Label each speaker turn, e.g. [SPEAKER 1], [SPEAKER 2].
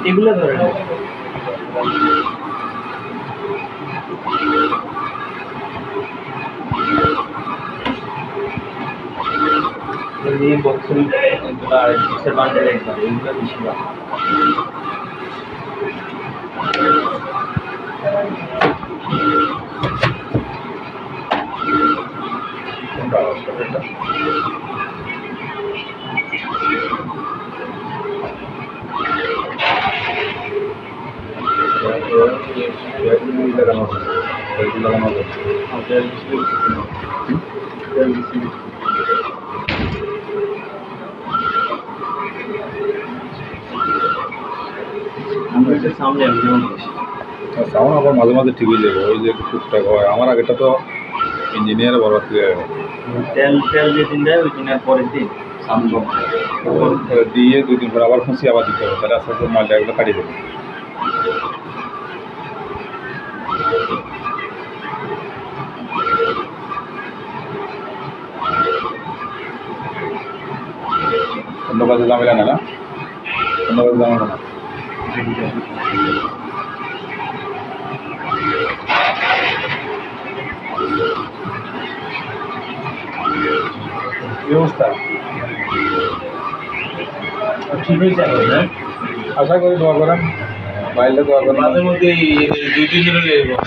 [SPEAKER 1] এগুলো ধরে বক্সিং আর কিসের বান্ডেল একবার এইগুলো বেশি ভালো। সাউন্ড আবার মাঝে মাঝে ঠিকই যাবে, ওই যে টুকটাক হয়। আমার আগেটা তো ইঞ্জিনিয়ারে বরবাদ করে যাবে, তেল যেদিন দেয় ওই দিনের পরের দিন সাউন্ড দিয়ে 2 দিন পরে আবার খুঁজি আবার দিতে হবে, তাহলে আস্তে আস্তে মালটা এগুলো কাটিয়ে দেবে। অন্য কাজে ঝামেলা না, অন্য কাজে ঝামেলা না। ব্যবস্থা ঠিক হয়েছে আশা করি। দোয়া করেন, বাইরে দোয়া করেন, মাঝে মধ্যে 2-3 দিনের